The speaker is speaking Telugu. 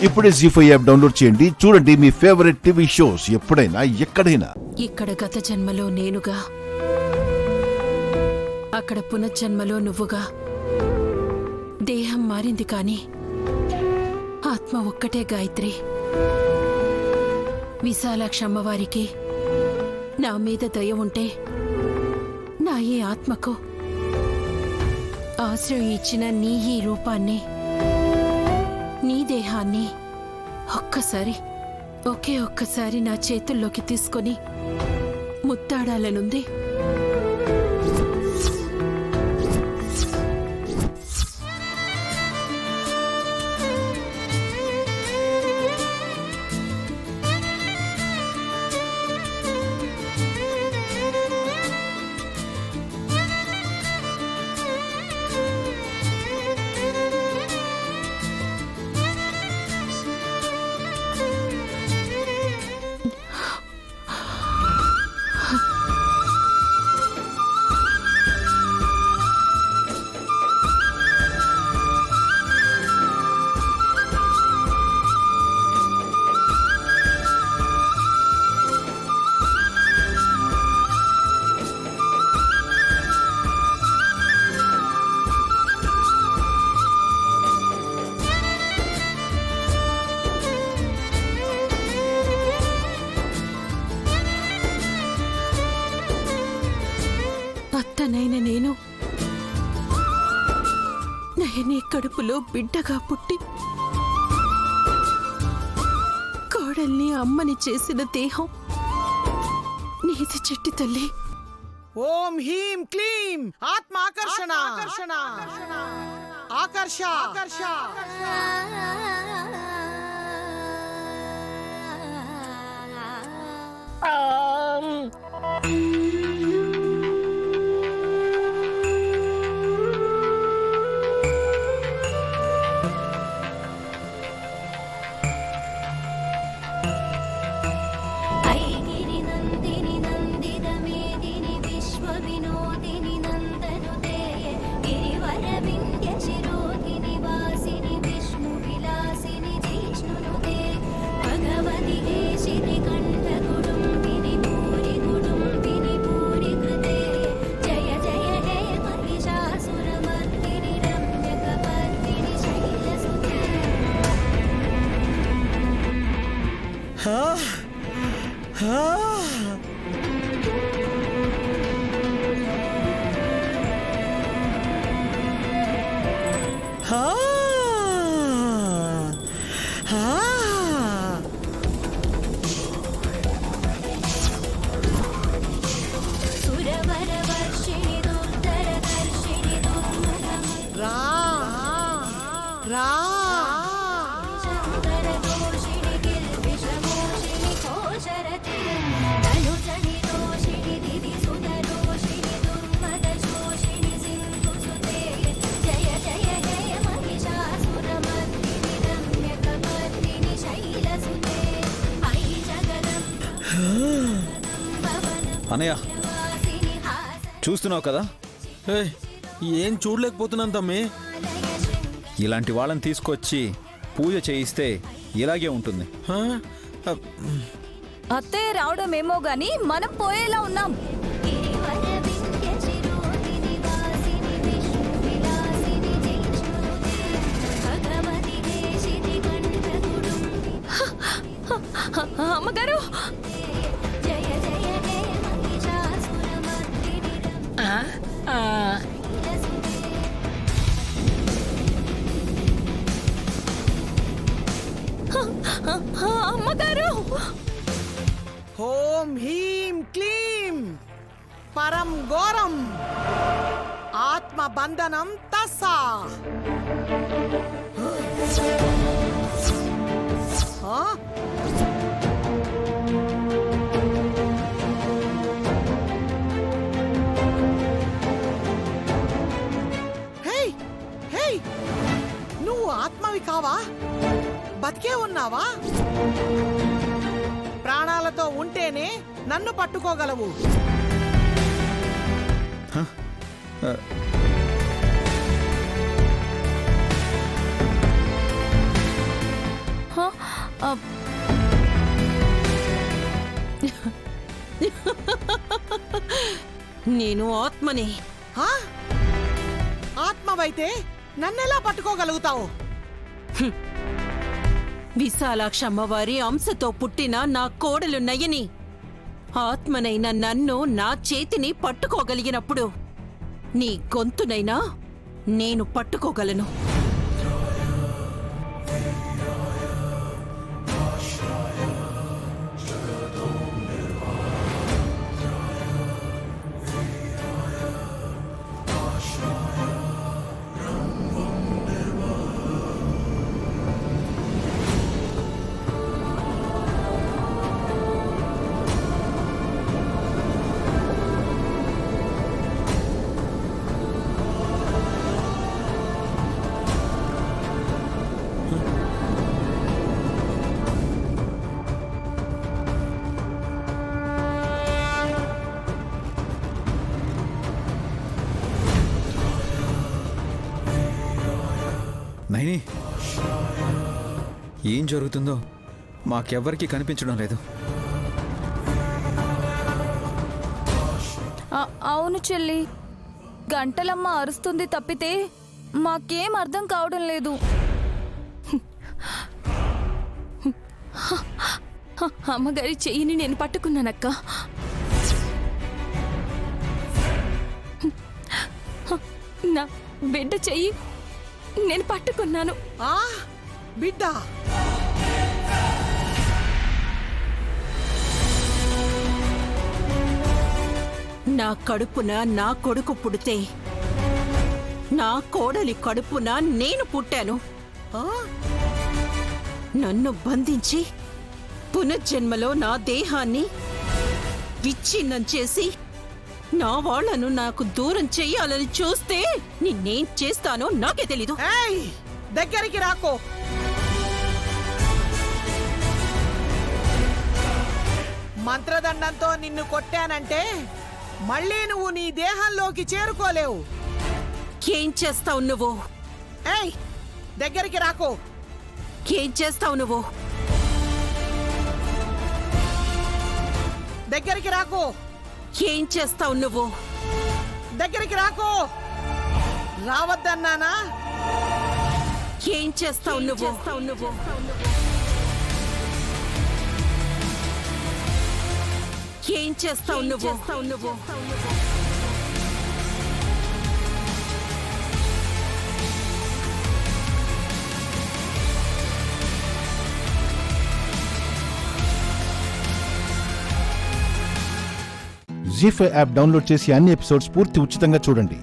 ఇప్పుడే జీ5 యాప్ డౌన్లోడ్ చేయండి. చూడండి మీ ఫేవరెట్ టీవీ షోస్ ఎప్పుడైనా ఎక్కడైనా. ఇక్కడ గత జన్మలో నేనుగా, అక్కడ పునర్జన్మలో నువ్వుగా. దేహం మారింది కాని ఆత్మ ఒక్కటే గాయత్రి. విశాలాక్షి అమ్మవారికి నా మీద దయ ఉంటే నా ఈ ఆత్మకు ఆశ్రయం ఇచ్చిన నీ ఈ రూపాన్ని, నీ దేహాన్ని ఒకే ఒక్కసారి నా చేతుల్లోకి తీసుకొని ముత్తాడాలనుంది. అత్తనైన నేను నయని కడుపులో బిడ్డగా పుట్టి కోడల్ని అమ్మని చేసిన దేహం నీది చెట్టి తల్లి. ఓం హ్రీం క్లీం ఆత్మాకర్షణ ఆకర్ష అనయ్య, చూస్తున్నావు కదా, ఏం చూడలేకపోతున్నాను తమ్మి. ఇలాంటి వాళ్ళని తీసుకొచ్చి పూజ చేయిస్తే ఇలాగే ఉంటుంది. అత్తయ్య రావడమేమో గాని మనం పోయేలా ఉన్నాం. అమ్మగారు, అమ్మగారు. ఓం హ్రీం క్లీం పరం ఘోరం ఆత్మబంధనం తస్సా. నువ్వు ఆత్మవి కావా? బతికే ఉన్నావా? ప్రాణాలతో ఉంటేనే నన్ను పట్టుకోగలవు. ఆ, నేను ఆత్మని. ఆ? ఆత్మవైతే నన్నెలా పట్టుకోగలుగుతావు? విశాలాక్ష అమ్మవారి అంశతో పుట్టిన నా కోడలు నయని ఆత్మనైన నన్ను నా చేతిని పట్టుకోగలిగినప్పుడు నీ గొంతునైనా నేను పట్టుకోగలను. నైని, ఏం జరుగుతుందో మాకెవ్వరికీ కనిపించడం లేదు. అవును చెల్లి, గంటలమ్మ అరుస్తుంది తప్పితే మాకేం అర్థం కావడం లేదు. అమ్మగారి చెయ్యిని నేను పట్టుకున్నానక్క. నా బిడ్డ చెయ్యి నేను పట్టుకున్నాను. ఆ బిడ్డ, నా కడుపున నా కొడుకు పుడితే నా కోడలి కడుపున నేను పుట్టాను. ఆ? నన్ను బంధించి పునర్జన్మలో నా దేహాన్ని విచ్ఛిన్నం చేసి నా వాళ్లను నాకు దూరం చెయ్యాలని చూస్తే నిన్నేం చేస్తానో నాకే తెలీదు. ఏయ్, దగ్గరికి రాకో. మంత్రదండంతో నిన్ను కొట్టానంటే మళ్ళీ నువ్వు నీ దేహంలోకి చేరుకోలేవు. ఏం చేస్తావు నువ్వు? ఏయ్, దగ్గరికి రాకో. ఏం చేస్తావు నువ్వు? దగ్గరికి రాకో. ఏం చేస్తావు నువ్వు? దగ్గరికి రాకో. రావద్దన్నానా? ఏం చేస్తావు నువ్వు? ఏం చేస్తావు నువ్వు? జీ5 యాప్ డౌన్లోడ్ చేసి అన్ని ఎపిసోడ్స్ పూర్తి ఉచితంగా చూడండి.